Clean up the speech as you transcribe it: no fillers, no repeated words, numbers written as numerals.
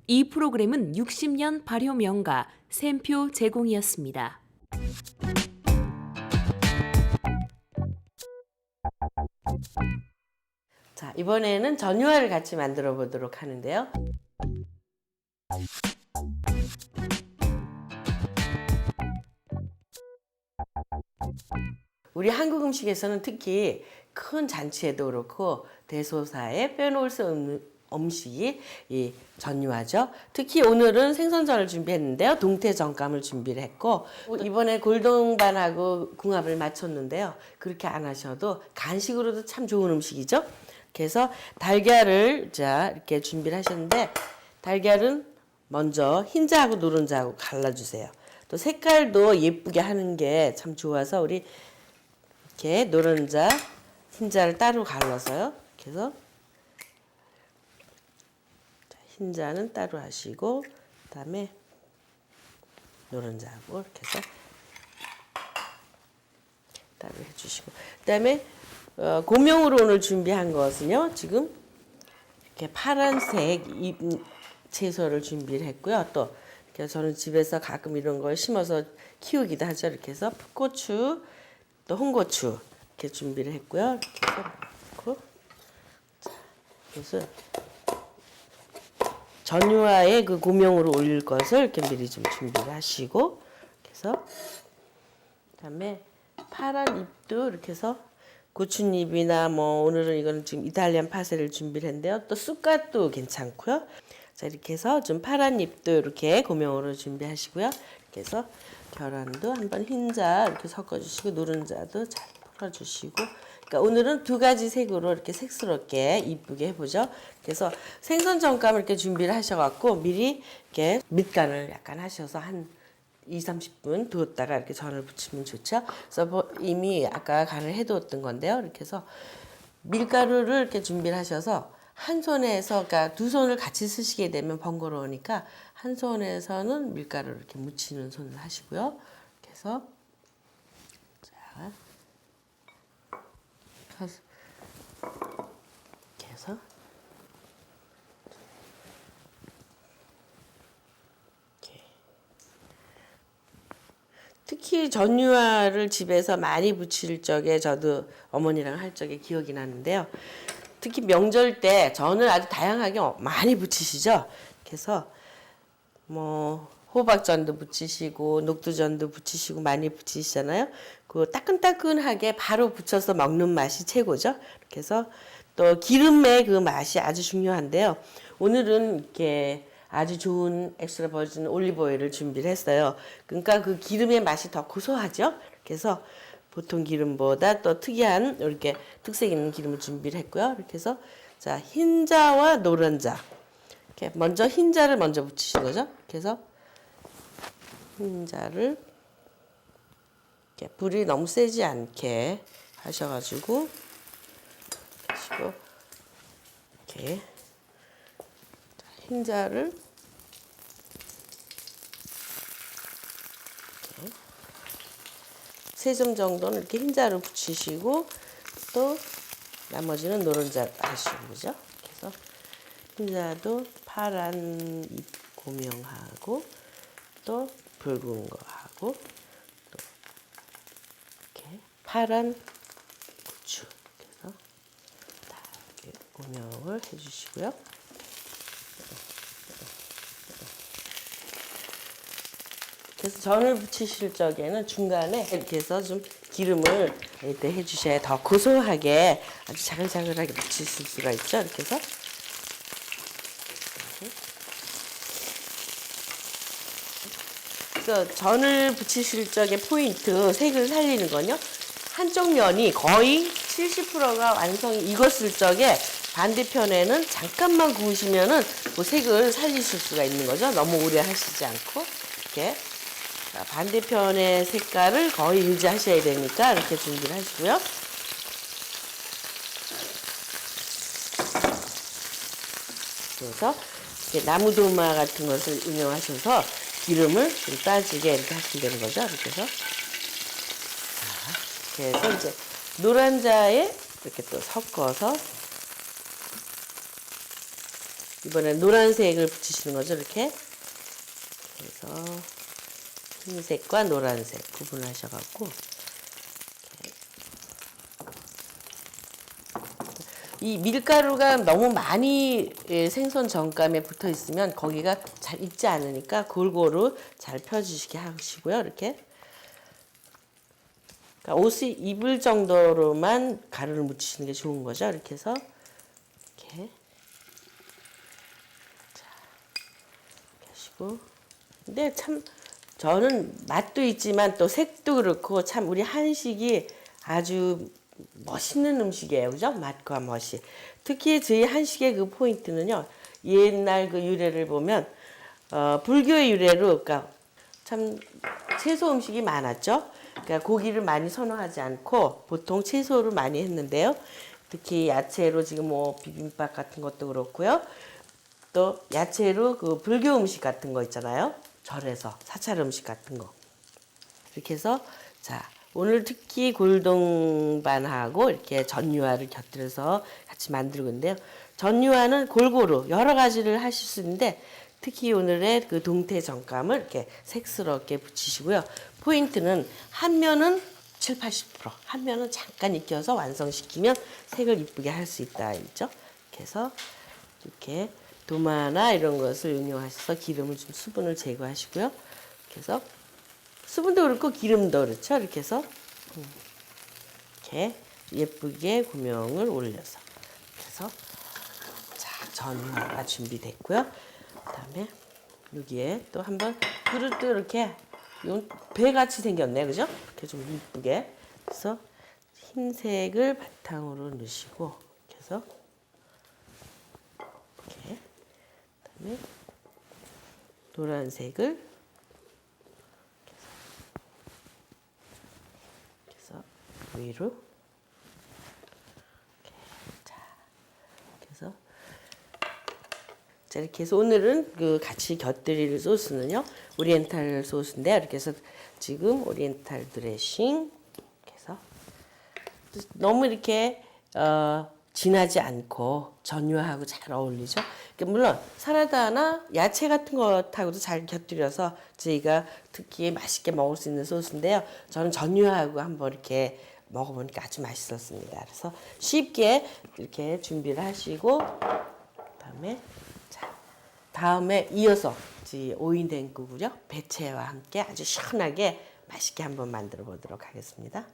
이 프로그램은 60년 발효 명가 샘표 제공이었습니다. 자, 이번에는 전유화를 같이 만들어 보도록 하는데요. 우리 한국 음식에서는 특히 큰 잔치에도 그렇고 대소사에 빼놓을 수 없는 음식이 이 전유화죠. 특히 오늘은 생선전을 준비했는데요. 동태전감을 준비를 했고 이번에 골동반하고 궁합을 맞췄는데요. 그렇게 안 하셔도 간식으로도 참 좋은 음식이죠. 그래서 달걀을 자 이렇게 준비를 하셨는데 달걀은 먼저 흰자하고 노른자하고 갈라주세요. 또 색깔도 예쁘게 하는 게 참 좋아서 우리 이렇게 노른자, 흰자를 따로 갈라서요. 그래서 흰자는 따로 하시고 그다음에 노른자하고 이렇게 해서 따로 해주시고 그다음에 고명으로 오늘 준비한 것은요. 지금 이렇게 파란색 잎 채소를 준비를 했고요. 또 저는 집에서 가끔 이런 걸 심어서 키우기도 하죠. 이렇게 해서 풋고추, 또 홍고추 이렇게 준비를 했고요. 이렇게 해서 넣고 그래서 전유화에 그 고명으로 올릴 것을 이렇게 미리 좀 준비를 하시고 그래서 그다음에 파란 잎도 이렇게 해서 고추잎이나 뭐 오늘은 이거는 지금 이탈리안 파세를 준비를 했는데요. 또 쑥갓도 괜찮고요. 자 이렇게 해서 좀 파란 잎도 이렇게 고명으로 준비하시고요. 이렇게 해서 계란도 한번 흰자 이렇게 섞어주시고 노른자도 잘 풀어주시고 그러니까 오늘은 두 가지 색으로 이렇게 색스럽게 이쁘게 해보죠. 그래서 생선 전감을 이렇게 준비를 하셔갖고 미리 이렇게 밑간을 약간 하셔서 한 20-30분 두었다가 이렇게 전을 부치면 좋죠. 그래서 이미 아까 간을 해두었던 건데요. 이렇게 해서 밀가루를 이렇게 준비를 하셔서 한 손에서 그러니까 두 손을 같이 쓰시게 되면 번거로우니까 한 손에서는 밀가루를 이렇게 묻히는 손을 하시고요. 이렇게 해서 자 이렇게 해서 특히 전유화를 집에서 많이 부칠 적에 저도 어머니랑 할 적에 기억이 나는데요. 특히 명절 때 전을 아주 다양하게 많이 부치시죠. 그래서 뭐 호박전도 부치시고 녹두전도 부치시고 많이 부치시잖아요. 그 따끈따끈하게 바로 부쳐서 먹는 맛이 최고죠. 그래서 또 기름의 그 맛이 아주 중요한데요. 오늘은 이렇게 아주 좋은 엑스트라 버진 올리브 오일을 준비를 했어요. 그러니까 그 기름의 맛이 더 고소하죠. 그래서 보통 기름보다 또 특이한 이렇게 특색 있는 기름을 준비를 했고요. 이렇게 해서 자 흰자와 노른자 이렇게 먼저 흰자를 먼저 붙이신 거죠. 그래서 흰자를 이렇게 불이 너무 세지 않게 하셔가지고 하시고 이렇게 흰자를 이렇게 3점 정도는 이렇게 흰자를 붙이시고 또 나머지는 노른자 하시는 거죠. 그래서 흰자도 파란 잎 고명하고 또 붉은 거 하고 또 이렇게 파란 고추 그래서 다 이렇게 고명을 해주시고요. 그래서 전을 부치실 적에는 중간에 이렇게 해서 좀 기름을 이때 해주셔야 더 고소하게 아주 자글자글하게 부치실 수가 있죠. 이렇게 해서 그래서 전을 부치실 적에 포인트 색을 살리는 건요. 한쪽 면이 거의 70%가 완성이 익었을 적에 반대편에는 잠깐만 구우시면은 그 색을 살리실 수가 있는 거죠. 너무 오래 하시지 않고 이렇게 반대편의 색깔을 거의 유지하셔야 되니까 이렇게 준비를 하시고요. 그래서 이렇게 나무도마 같은 것을 응용하셔서 기름을 좀 따지게 이렇게 하시면 되는 거죠. 이렇게 해서 그래서 이제 노란자에 이렇게 또 섞어서 이번엔 노란색을 붙이시는 거죠. 이렇게. 그래서 흰색과 노란색 구분하셔갖고 이 밀가루가 너무 많이 생선 전감에 붙어 있으면 거기가 잘 익지 않으니까 골고루 잘 펴주시게 하시고요. 이렇게 그러니까 옷이 입을 정도로만 가루를 묻히시는 게 좋은 거죠. 이렇게 해서 이렇게 자 이렇게 하시고 근데 참 저는 맛도 있지만 또 색도 그렇고 참 우리 한식이 아주 멋있는 음식이에요. 그죠? 맛과 멋이. 특히 저희 한식의 그 포인트는요. 옛날 그 유래를 보면 불교의 유래로 그러니까 참 채소 음식이 많았죠. 그러니까 고기를 많이 선호하지 않고 보통 채소를 많이 했는데요. 특히 야채로 지금 뭐 비빔밥 같은 것도 그렇고요. 또 야채로 그 불교 음식 같은 거 있잖아요. 절에서 사찰 음식 같은 거. 이렇게 해서 자 오늘 특히 골동반하고 이렇게 전유화를 곁들여서 같이 만들고 있는데요. 전유화는 골고루 여러 가지를 하실 수 있는데 특히 오늘의 그 동태 전감을 이렇게 색스럽게 붙이시고요. 포인트는 한 면은 7, 80%, 한 면은 잠깐 익혀서 완성시키면 색을 이쁘게 할 수 있다. 있죠? 이렇게 해서 이렇게 도마나 이런 것을 응용하셔서 기름을 좀 수분을 제거하시고요. 이렇게 해서 수분도 그렇고 기름도 그렇죠. 이렇게 해서 이렇게 예쁘게 구명을 올려서 그래서 자 전화가 준비됐고요. 그다음에 여기에 또 한번 그릇도 이렇게 배같이 생겼네, 그죠? 이렇게 좀 이쁘게 그래서 흰색을 바탕으로 넣으시고 이렇게 해서 이렇게 그다음에 노란색을 위로 이렇게 해서 자 이렇게 해서 오늘은 그 같이 곁들일 소스는요 오리엔탈 소스인데요. 이렇게 해서 지금 오리엔탈 드레싱 이렇게 해서 너무 이렇게 진하지 않고 전유하고 잘 어울리죠. 그러니까 물론 사라다나 야채 같은 것하고도 잘 곁들여서 저희가 특히 맛있게 먹을 수 있는 소스인데요. 저는 전유하고 한번 이렇게 먹어보니까 아주 맛있었습니다. 그래서 쉽게 이렇게 준비를 하시고 다음에 이어서 오이 냉국을요 배채와 함께 아주 시원하게 맛있게 한번 만들어 보도록 하겠습니다.